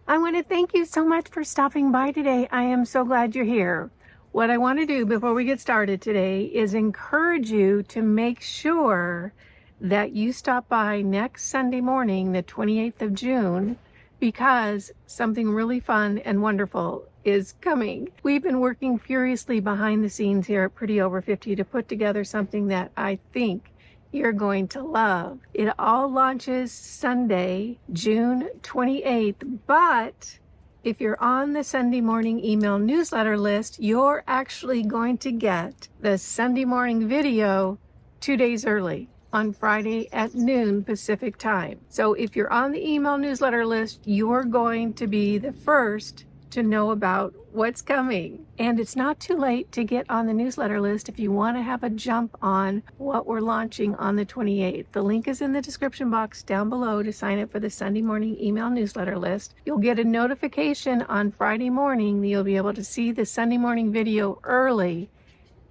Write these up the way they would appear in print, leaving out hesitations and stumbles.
I want to thank you so much for stopping by today. I am so glad you're here. What I want to do before we get started today is encourage you to make sure that you stop by next Sunday morning, the 28th of June, because something really fun and wonderful is coming. We've been working furiously behind the scenes here at Pretty Over 50 to put together something that I think you're going to love. It all launches Sunday, June 28th, but if you're on the Sunday morning email newsletter list, you're actually going to get the Sunday morning video 2 days early on Friday at noon Pacific time. So if you're on the email newsletter list, you're going to be the first to know about what's coming. And it's not too late to get on the newsletter list if you want to have a jump on what we're launching on the 28th. The link is in the description box down below to sign up for the Sunday morning email newsletter list. You'll get a notification on Friday morning that you'll be able to see the Sunday morning video early,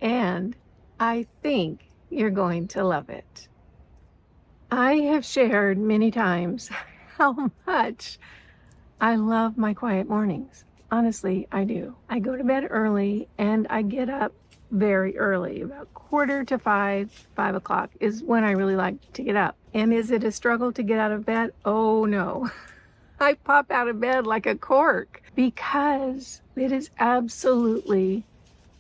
and I think you're going to love it. I have shared many times how much I love my quiet mornings. Honestly, I do. I go to bed early and I get up very early. About 4:45, 5 o'clock is when I really like to get up. And is it a struggle to get out of bed? Oh no. I pop out of bed like a cork because it is absolutely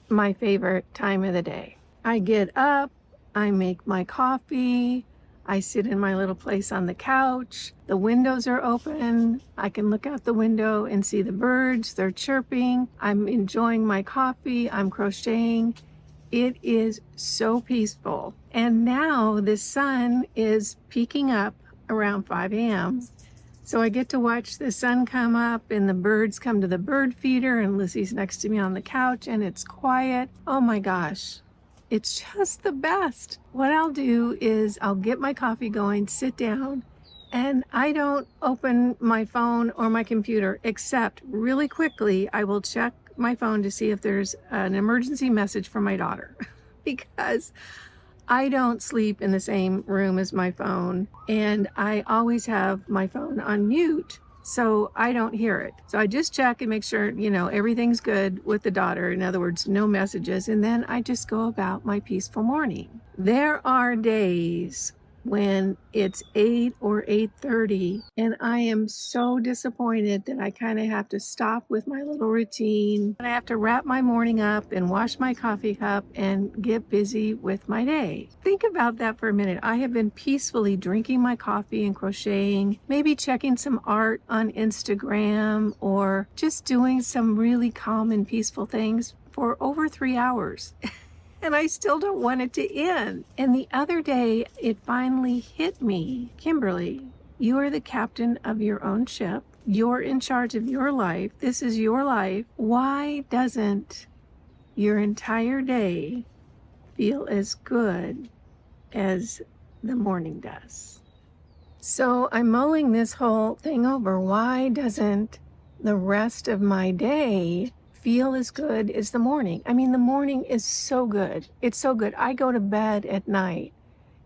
my favorite time of the day. I get up, I make my coffee, I sit in my little place on the couch. The windows are open. I can look out the window and see the birds. They're chirping. I'm enjoying my coffee. I'm crocheting. It is so peaceful. And now the sun is peeking up around 5 a.m. So I get to watch the sun come up and the birds come to the bird feeder, and Lissy's next to me on the couch and it's quiet. Oh my gosh. It's just the best. What I'll do is I'll get my coffee going, sit down, and I don't open my phone or my computer, except really quickly I will check my phone to see if there's an emergency message from my daughter because I don't sleep in the same room as my phone, and I always have my phone on mute, so I don't hear it. So I just check and make sure, everything's good with the daughter. In other words, no messages. And then I just go about my peaceful morning. There are days when it's 8 or 8:30 and I am so disappointed that I kind of have to stop with my little routine. I have to wrap my morning up and wash my coffee cup and get busy with my day. Think about that for a minute. I have been peacefully drinking my coffee and crocheting, maybe checking some art on Instagram, or just doing some really calm and peaceful things for over 3 hours. And I still don't want it to end. And the other day, it finally hit me. Kimberly, you are the captain of your own ship. You're in charge of your life. This is your life. Why doesn't your entire day feel as good as the morning does? So I'm mulling this whole thing over. Why doesn't the rest of my day feel as good as the morning? I mean, the morning is so good. It's so good. I go to bed at night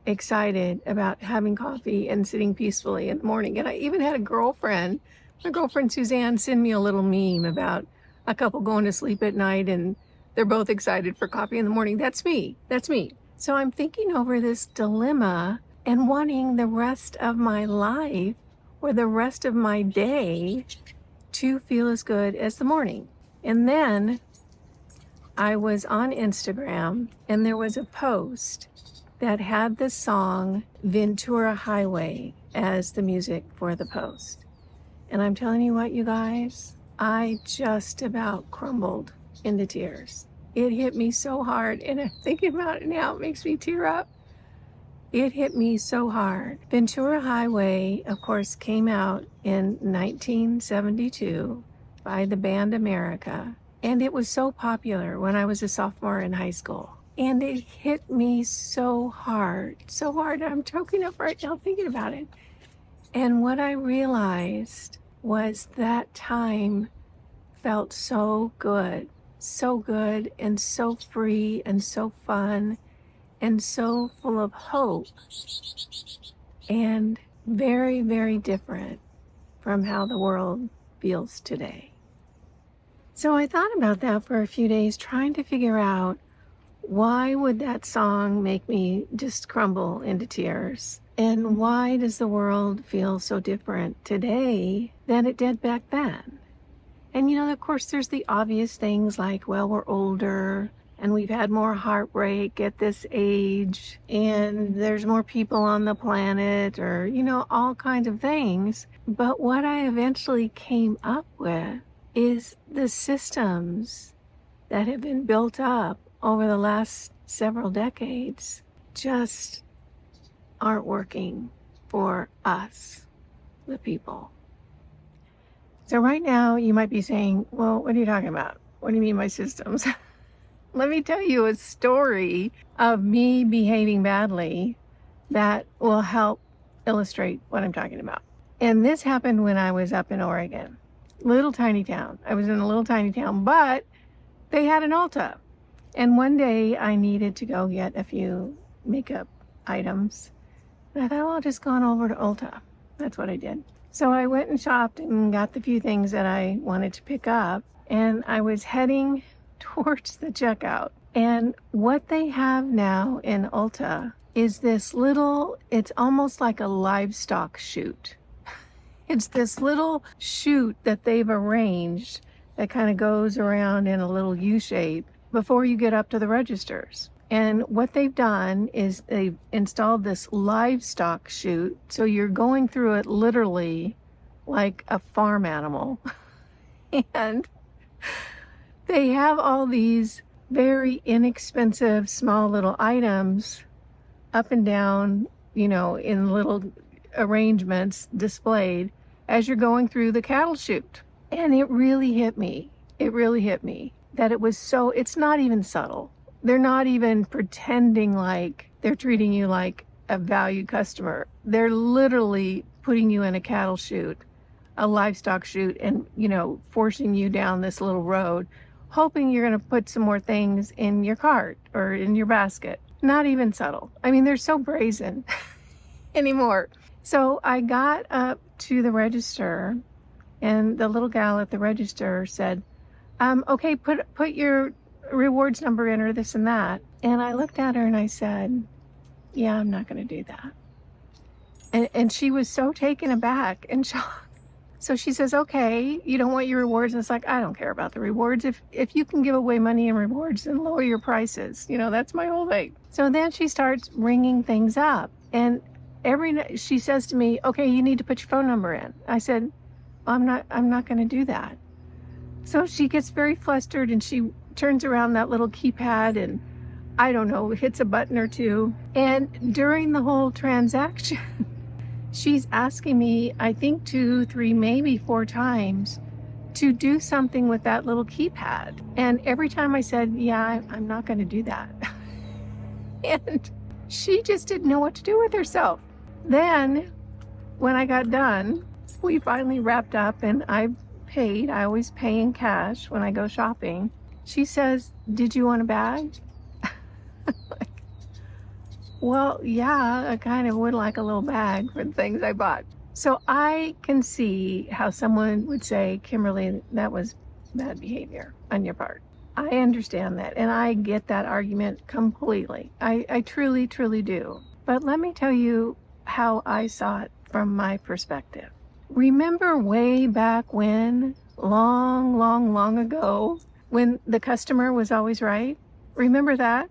excited about having coffee and sitting peacefully in the morning. And I even had my girlfriend Suzanne, send me a little meme about a couple going to sleep at night and they're both excited for coffee in the morning. That's me. That's me. So I'm thinking over this dilemma and wanting the rest of my life or the rest of my day to feel as good as the morning. And then I was on Instagram and there was a post that had the song Ventura Highway as the music for the post. And I'm telling you what, you guys, I just about crumbled into tears. It hit me so hard, and I'm thinking about it now, it makes me tear up. It hit me so hard. Ventura Highway, of course, came out in 1972 by the band America, and it was so popular when I was a sophomore in high school. And it hit me so hard, so hard. I'm choking up right now thinking about it. And what I realized was that time felt so good and so free and so fun and so full of hope, and very, very different from how the world feels today. So I thought about that for a few days, trying to figure out why would that song make me just crumble into tears? And why does the world feel so different today than it did back then? And of course, there's the obvious things like, well, we're older and we've had more heartbreak at this age and there's more people on the planet, or, all kinds of things. But what I eventually came up with is the systems that have been built up over the last several decades just aren't working for us, the people. So right now you might be saying, well, what are you talking about? What do you mean my systems? Let me tell you a story of me behaving badly that will help illustrate what I'm talking about. And this happened when I was up in Oregon. Little tiny town. I was in a little tiny town, but they had an Ulta. And one day I needed to go get a few makeup items. And I thought, well, I'll just go on over to Ulta. That's what I did. So I went and shopped and got the few things that I wanted to pick up. And I was heading towards the checkout. And what they have now in Ulta is this little, it's almost like a livestock chute. It's this little chute that they've arranged that kind of goes around in a little U shape before you get up to the registers. And what they've done is they've installed this livestock chute, so you're going through it literally like a farm animal. And they have all these very inexpensive small little items up and down, in little arrangements displayed as you're going through the cattle chute. And it really hit me. It really hit me that it's not even subtle. They're not even pretending like they're treating you like a valued customer. They're literally putting you in a cattle chute, a livestock chute, and, forcing you down this little road, hoping you're going to put some more things in your cart or in your basket. Not even subtle. I mean, they're so brazen anymore. So I got up to the register, and the little gal at the register said, okay, put your rewards number in, or this and that. And I looked at her and I said, yeah, I'm not going to do that. And she was so taken aback and shocked. So she says, okay, you don't want your rewards? And it's like, I don't care about the rewards. If you can give away money in rewards, then lower your prices. That's my whole thing. So then she starts ringing things up. And she says to me, okay, you need to put your phone number in. I said, I'm not going to do that. So she gets very flustered and she turns around that little keypad and, I don't know, hits a button or two. And during the whole transaction, she's asking me, I think 2, 3, maybe 4 times to do something with that little keypad. And every time I said, yeah, I'm not going to do that. And she just didn't know what to do with herself. Then when I got done, we finally wrapped up and I paid. I always pay in cash when I go shopping. She says, did you want a bag? Like, well, yeah, I kind of would like a little bag for the things I bought. So I can see how someone would say, Kimberly, that was bad behavior on your part. I understand that, and I get that argument completely. I truly, truly do. But let me tell you how I saw it from my perspective. Remember way back when, long ago, when the customer was always right? Remember that?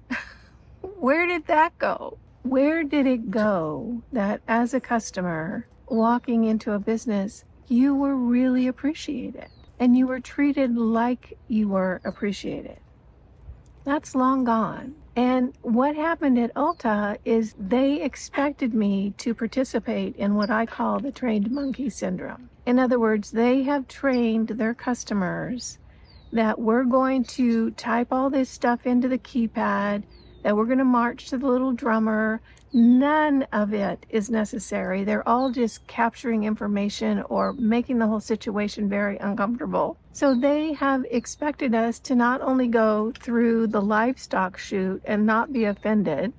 Where did that go? Where did it go that as a customer walking into a business, you were really appreciated and you were treated like you were appreciated? That's long gone. And what happened at Ulta is they expected me to participate in what I call the trained monkey syndrome. In other words, they have trained their customers that we're going to type all this stuff into the keypad, that we're going to march to the little drummer. None of it is necessary. They're all just capturing information or making the whole situation very uncomfortable. So they have expected us to not only go through the livestock chute and not be offended,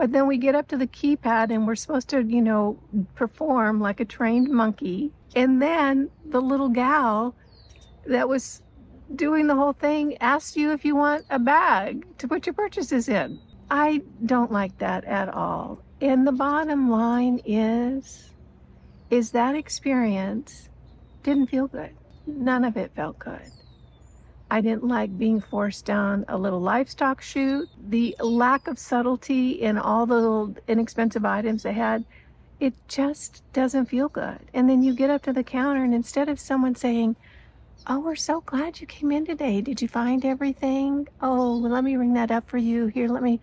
But then we get up to the keypad and we're supposed to, you know, perform like a trained monkey. And then the little gal that was doing the whole thing asks you if you want a bag to put your purchases in. I don't like that at all. And the bottom line is that experience didn't feel good. None of it felt good. I didn't like being forced down a little livestock chute. The lack of subtlety in all the little inexpensive items they had, it just doesn't feel good. And then you get up to the counter and instead of someone saying, "Oh, we're so glad you came in today. Did you find everything? Oh, let me ring that up for you. Here, let me..."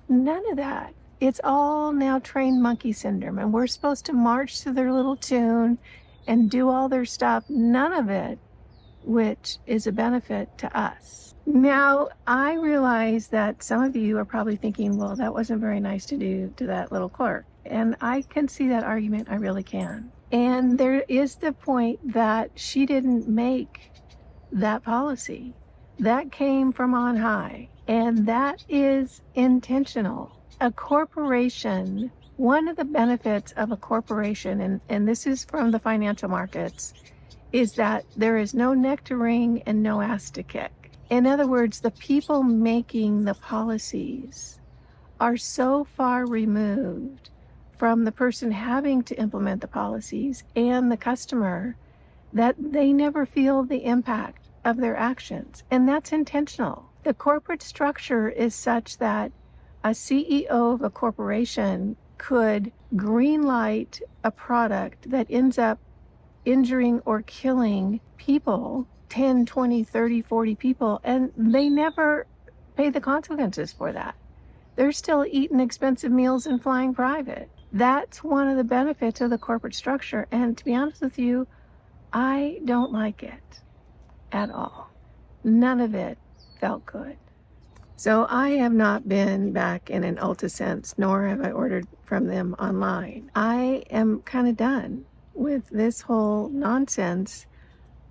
None of that. It's all now trained monkey syndrome. And we're supposed to march to their little tune and do all their stuff. None of it, which is a benefit to us. Now, I realize that some of you are probably thinking, well, that wasn't very nice to do to that little clerk. And I can see that argument. I really can. And there is the point that she didn't make that policy. That came from on high. And that is intentional. A corporation, one of the benefits of a corporation, and this is from the financial markets, is that there is no neck to wring and no ass to kick. In other words, the people making the policies are so far removed from the person having to implement the policies and the customer that they never feel the impact of their actions. And that's intentional. The corporate structure is such that a CEO of a corporation could green light a product that ends up injuring or killing people, 10, 20, 30, 40 people, and they never pay the consequences for that. They're still eating expensive meals and flying private. That's one of the benefits of the corporate structure. And to be honest with you, I don't like it at all. None of it felt good. So I have not been back in an UltraSense, nor have I ordered from them online. I am kind of done with this whole nonsense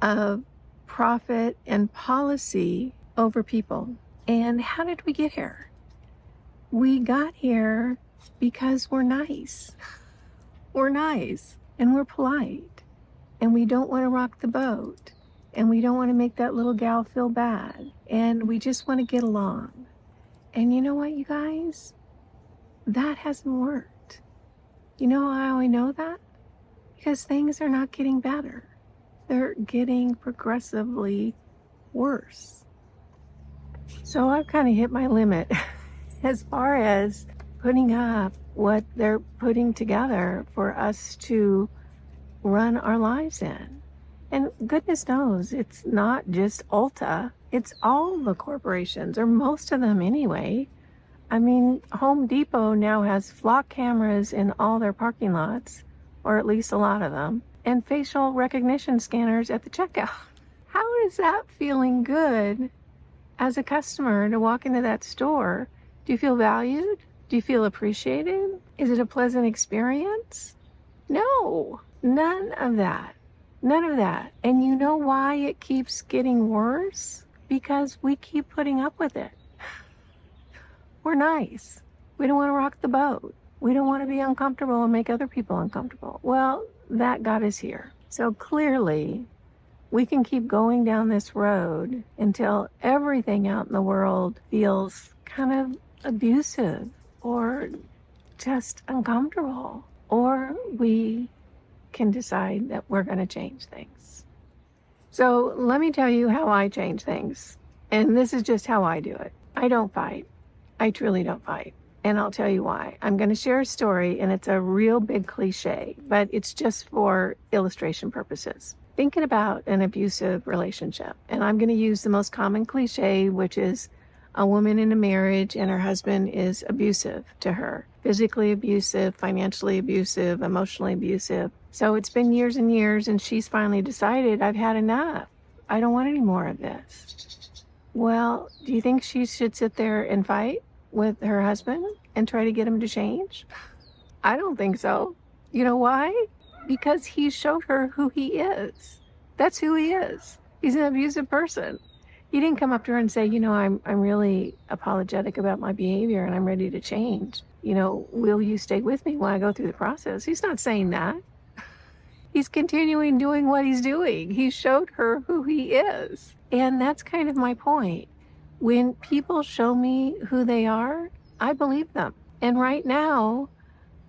of profit and policy over people. And how did we get here? We got here because we're nice. We're nice and we're polite and we don't want to rock the boat and we don't want to make that little gal feel bad and we just want to get along. And you know what, you guys? That hasn't worked. You know how I know that? Because things are not getting better. They're getting progressively worse. So I've kind of hit my limit as far as putting up what they're putting together for us to run our lives in. And goodness knows, it's not just Ulta. It's all the corporations, or most of them anyway. I mean, Home Depot now has flock cameras in all their parking lots, or at least a lot of them, and facial recognition scanners at the checkout. How is that feeling good as a customer to walk into that store? Do you feel valued? Do you feel appreciated? Is it a pleasant experience? No, none of that. None of that. And you know why it keeps getting worse? Because we keep putting up with it. We're nice. We don't want to rock the boat. We don't want to be uncomfortable and make other people uncomfortable. Well, that got us here. So clearly, we can keep going down this road until everything out in the world feels kind of abusive or just uncomfortable. Or we can decide that we're going to change things. So let me tell you how I change things. And this is just how I do it. I don't fight. I truly don't fight. And I'll tell you why. I'm going to share a story, and it's a real big cliche, but it's just for illustration purposes. Thinking about an abusive relationship, and I'm going to use the most common cliche, which is a woman in a marriage and her husband is abusive to her. Physically abusive, financially abusive, emotionally abusive. So it's been years and years, and she's finally decided, I've had enough. I don't want any more of this. Well, do you think she should sit there and fight with her husband and try to get him to change? I don't think so. You know why? Because he showed her who he is. That's who he is. He's an abusive person. He didn't come up to her and say, you know, I'm really apologetic about my behavior and I'm ready to change. will you stay with me when I go through the process? He's not saying that. He's continuing doing what he's doing. He showed her who he is. And that's kind of my point. When people show me who they are, I believe them. And right now,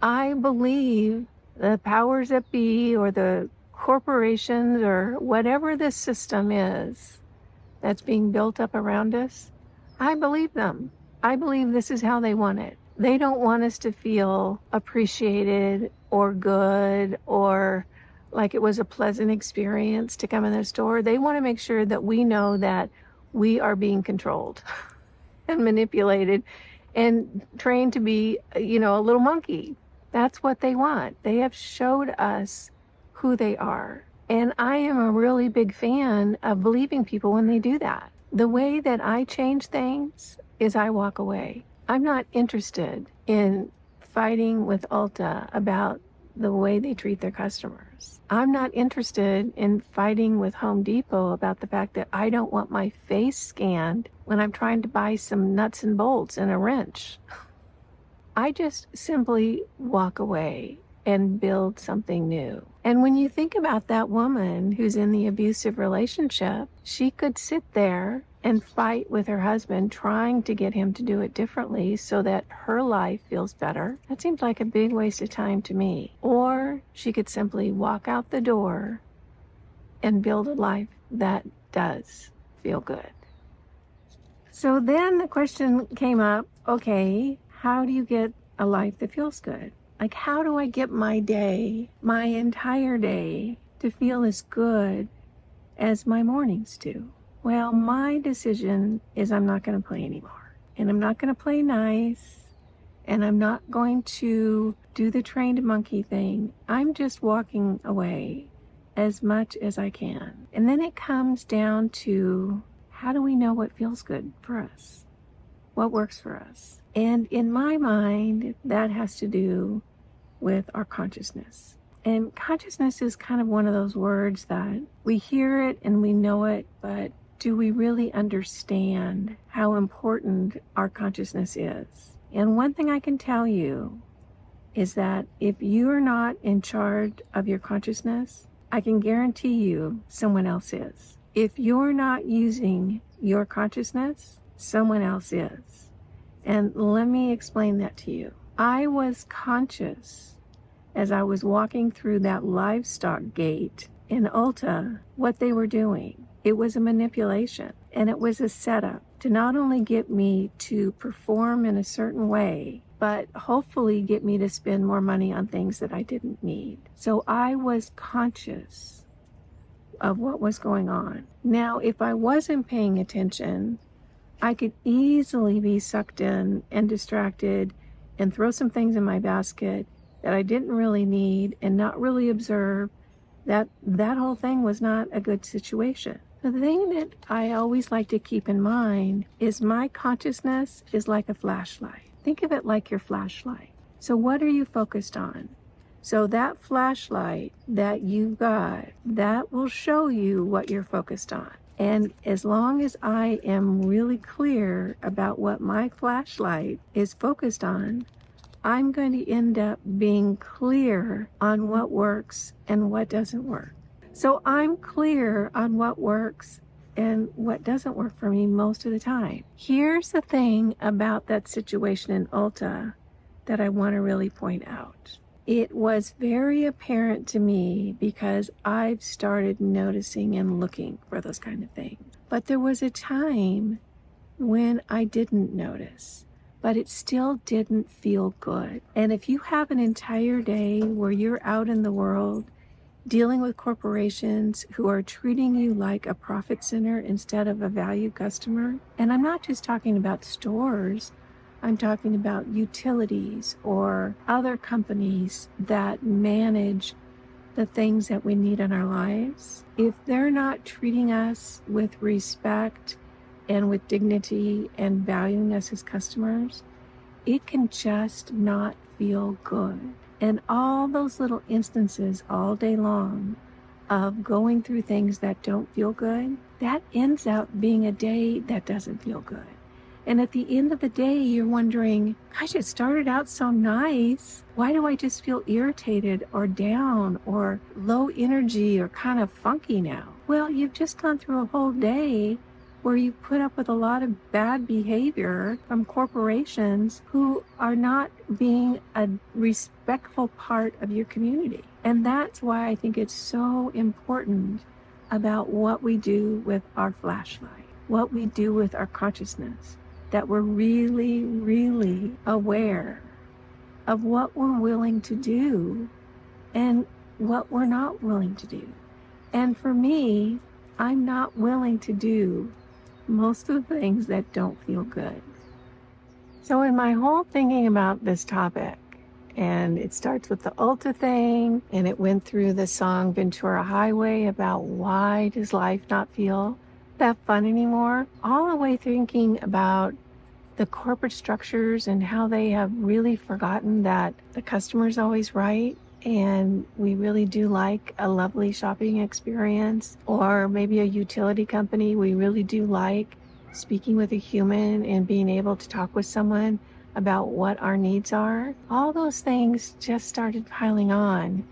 I believe the powers that be, or the corporations, or whatever this system is that's being built up around us, I believe them. I believe this is how they want it. They don't want us to feel appreciated or good or like it was a pleasant experience to come in the store. They want to make sure that we know that we are being controlled and manipulated and trained to be, a little monkey. That's what they want. They have showed us who they are. And I am a really big fan of believing people when they do that. The way that I change things is I walk away. I'm not interested in fighting with Ulta about the way they treat their customers. I'm not interested in fighting with Home Depot about the fact that I don't want my face scanned when I'm trying to buy some nuts and bolts and a wrench. I just simply walk away and build something new. And when you think about that woman who's in the abusive relationship, she could sit there and fight with her husband, trying to get him to do it differently so that her life feels better. That seems like a big waste of time to me. Or she could simply walk out the door and build a life that does feel good. So then the question came up, okay, how do you get a life that feels good? Like, how do I get my day, my entire day, to feel as good as my mornings do? Well, my decision is I'm not going to play anymore. And I'm not going to play nice. And I'm not going to do the trained monkey thing. I'm just walking away as much as I can. And then it comes down to, how do we know what feels good for us? What works for us? And in my mind, that has to do with our consciousness. And consciousness is kind of one of those words that we hear it and we know it, but do we really understand how important our consciousness is? And one thing I can tell you is that if you're not in charge of your consciousness, I can guarantee you someone else is. If you're not using your consciousness, someone else is. And let me explain that to you. I was conscious as I was walking through that livestock gate in Ulta, what they were doing. It was a manipulation, and it was a setup to not only get me to perform in a certain way, but hopefully get me to spend more money on things that I didn't need. So I was conscious of what was going on. Now, if I wasn't paying attention, I could easily be sucked in and distracted and throw some things in my basket that I didn't really need and not really observe that whole thing was not a good situation. The thing that I always like to keep in mind is my consciousness is like a flashlight. Think of it like your flashlight. So what are you focused on? So that flashlight that you got, that will show you what you're focused on. And as long as I am really clear about what my flashlight is focused on, I'm going to end up being clear on what works and what doesn't work. So I'm clear on what works and what doesn't work for me most of the time. Here's the thing about that situation in Ulta that I want to really point out. It was very apparent to me because I've started noticing and looking for those kind of things. But there was a time when I didn't notice, but it still didn't feel good. And if you have an entire day where you're out in the world dealing with corporations who are treating you like a profit center instead of a valued customer, and I'm not just talking about stores, I'm talking about utilities or other companies that manage the things that we need in our lives. If they're not treating us with respect and with dignity and valuing us as customers, it can just not feel good. And all those little instances all day long of going through things that don't feel good, that ends up being a day that doesn't feel good. And at the end of the day, you're wondering, gosh, it started out so nice. Why do I just feel irritated or down or low energy or kind of funky now? Well, you've just gone through a whole day where you put up with a lot of bad behavior from corporations who are not being a respectful part of your community. And that's why I think it's so important about what we do with our flashlight, what we do with our consciousness, that we're really, really aware of what we're willing to do and what we're not willing to do. And for me, I'm not willing to do most of the things that don't feel good. So in my whole thinking about this topic, and it starts with the Ulta thing, and it went through the song Ventura Highway about why does life not feel that fun anymore, all the way thinking about the corporate structures and how they have really forgotten that the customer's always right. And we really do like a lovely shopping experience, or maybe a utility company. We really do like speaking with a human and being able to talk with someone about what our needs are. All those things just started piling on.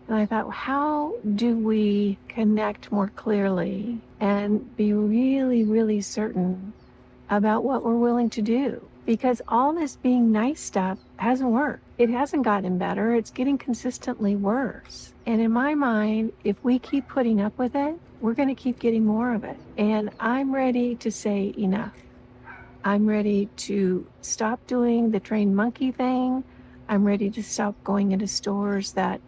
And I thought, how do we connect more clearly and be really, really certain about what we're willing to do? Because all this being nice stuff hasn't worked. It hasn't gotten better. It's getting consistently worse. And in my mind, if we keep putting up with it, we're going to keep getting more of it. And I'm ready to say enough. I'm ready to stop doing the trained monkey thing. I'm ready to stop going into stores that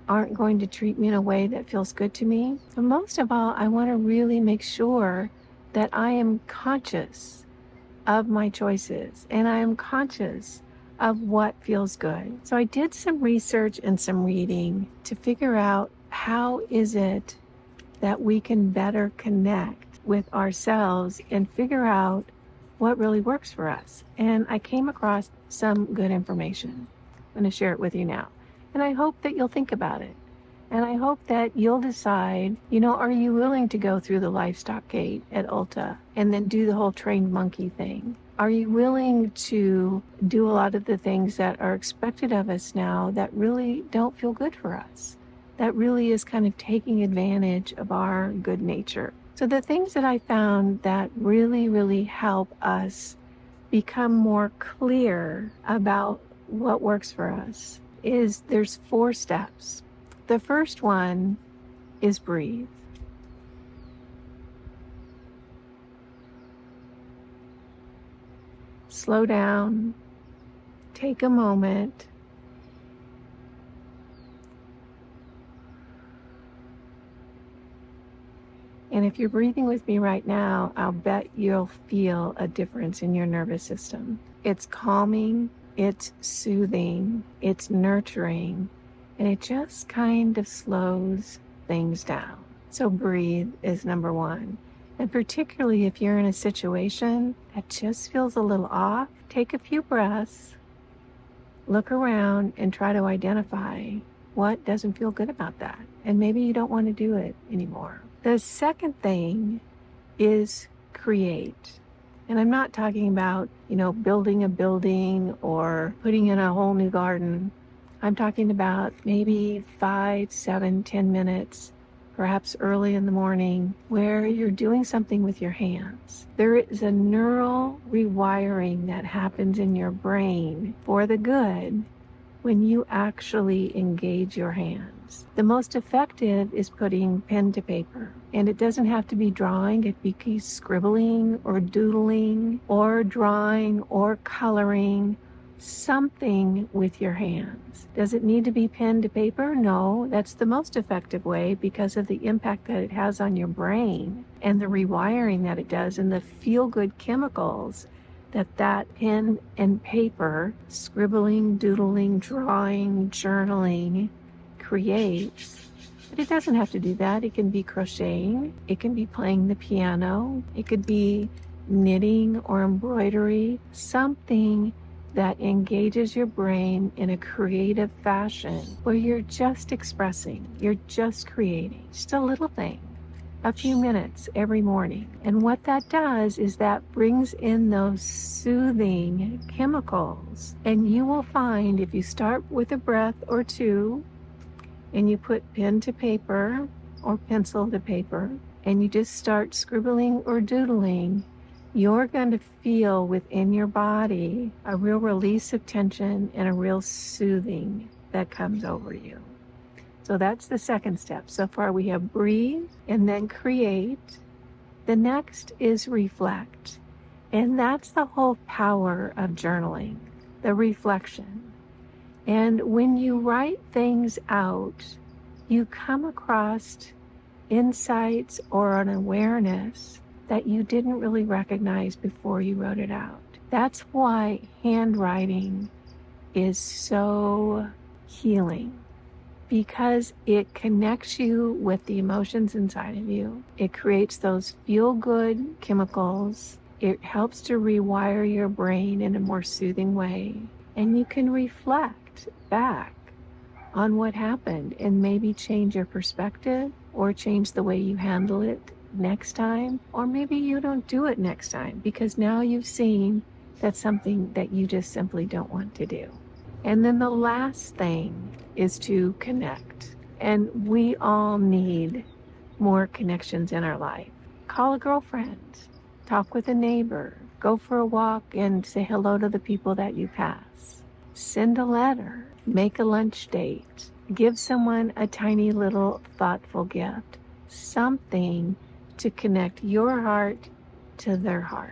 aren't going to treat me in a way that feels good to me. But most of all, I want to really make sure that I am conscious of my choices and I am conscious of what feels good. So I did some research and some reading to figure out how is it that we can better connect with ourselves and figure out what really works for us. And I came across some good information. I'm going to share it with you now. And I hope that you'll think about it. And I hope that you'll decide, are you willing to go through the livestock gate at Ulta and then do the whole trained monkey thing? Are you willing to do a lot of the things that are expected of us now that really don't feel good for us? That really is kind of taking advantage of our good nature. So the things that I found that really, really help us become more clear about what works for us is there's 4 steps. The first one is breathe. Slow down, take a moment, and if you're breathing with me right now, I'll bet you'll feel a difference in your nervous system. It's calming, it's soothing, it's nurturing, and it just kind of slows things down. So breathe is number 1. And particularly if you're in a situation that just feels a little off, take a few breaths, look around, and try to identify what doesn't feel good about that. And maybe you don't want to do it anymore. The second thing is create. And I'm not talking about, building a building or putting in a whole new garden. I'm talking about maybe 5, 7, 10 minutes, perhaps early in the morning, where you're doing something with your hands. There is a neural rewiring that happens in your brain for the good when you actually engage your hands. The most effective is putting pen to paper. And it doesn't have to be drawing. It could be scribbling or doodling or drawing or coloring something with your hands. Does it need to be pen to paper? No, that's the most effective way because of the impact that it has on your brain and the rewiring that it does and the feel-good chemicals that pen and paper, scribbling, doodling, drawing, journaling creates. But it doesn't have to do that. It can be crocheting. It can be playing the piano. It could be knitting or embroidery, something that engages your brain in a creative fashion where you're just expressing, you're just creating, just a little thing. a few minutes every morning. And what that does is that brings in those soothing chemicals. And you will find if you start with a breath or two and you put pen to paper or pencil to paper and you just start scribbling or doodling, you're going to feel within your body a real release of tension and a real soothing that comes over you. So that's the second step. So far we have breathe and then create. The next is reflect. And that's the whole power of journaling, the reflection. And when you write things out, you come across insights or an awareness that you didn't really recognize before you wrote it out. That's why handwriting is so healing, because it connects you with the emotions inside of you. It creates those feel-good chemicals. It helps to rewire your brain in a more soothing way. And you can reflect back on what happened and maybe change your perspective or change the way you handle it next time. Or maybe you don't do it next time because now you've seen that's something that you just simply don't want to do. And then the last thing is to connect. And we all need more connections in our life. Call a girlfriend, talk with a neighbor, go for a walk and say hello to the people that you pass. Send a letter, make a lunch date, give someone a tiny little thoughtful gift, something to connect your heart to their heart.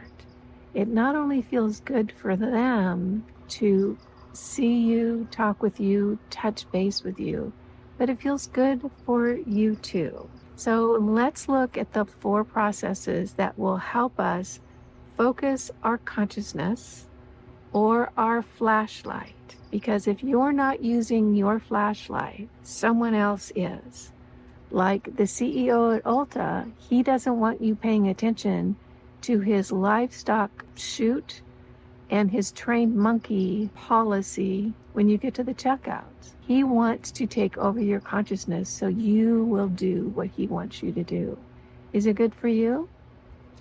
It not only feels good for them to see you, talk with you, touch base with you, but it feels good for you too. So let's look at the 4 processes that will help us focus our consciousness or our flashlight. Because if you're not using your flashlight, someone else is. Like the CEO at Ulta, he doesn't want you paying attention to his livestock shoot and his trained monkey policy when you get to the checkouts. He wants to take over your consciousness so you will do what he wants you to do. Is it good for you?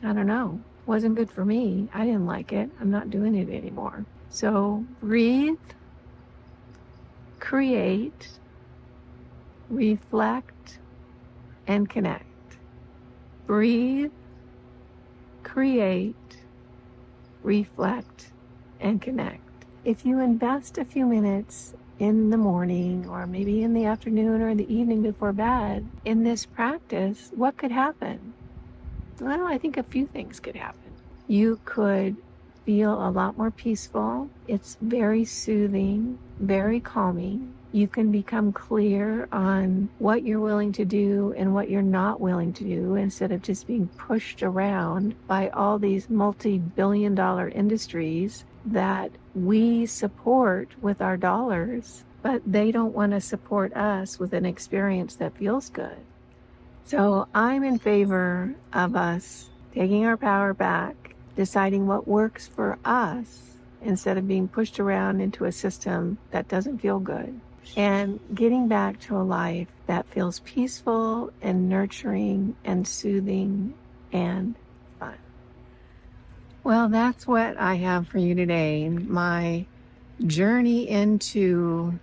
I don't know. Wasn't good for me. I didn't like it. I'm not doing it anymore. So breathe, create, reflect, and connect. Breathe, create, reflect, and connect. If you invest a few minutes in the morning or maybe in the afternoon or in the evening before bed in this practice, what could happen? Well, I think a few things could happen. You could feel a lot more peaceful. It's very soothing, very calming. You can become clear on what you're willing to do and what you're not willing to do instead of just being pushed around by all these multi-billion-dollar industries that we support with our dollars, but they don't want to support us with an experience that feels good. So I'm in favor of us taking our power back, deciding what works for us instead of being pushed around into a system that doesn't feel good, and getting back to a life that feels peaceful and nurturing and soothing and fun. Well, that's what I have for you today. My journey into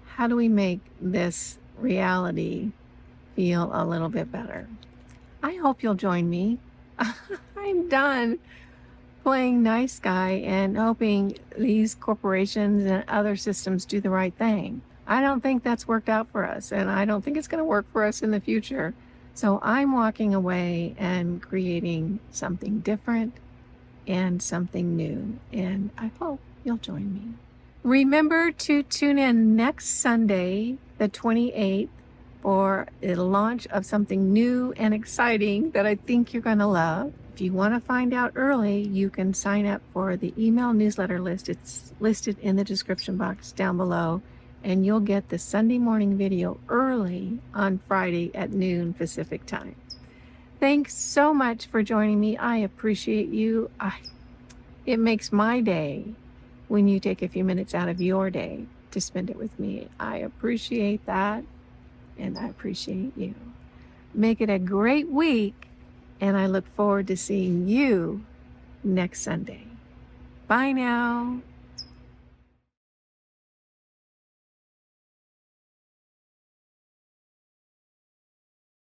how do we make this reality feel a little bit better. I hope you'll join me. I'm done playing nice guy and hoping these corporations and other systems do the right thing. I don't think that's worked out for us, and I don't think it's going to work for us in the future. So I'm walking away and creating something different and something new, and I hope you'll join me. Remember to tune in next Sunday, the 28th, for the launch of something new and exciting that I think you're going to love. If you want to find out early, you can sign up for the email newsletter list. It's listed in the description box down below, and you'll get the Sunday morning video early on Friday at noon Pacific time. Thanks so much for joining me. I appreciate you. It makes my day when you take a few minutes out of your day to spend it with me. I appreciate that, and I appreciate you. Make it a great week, and I look forward to seeing you next Sunday. Bye now.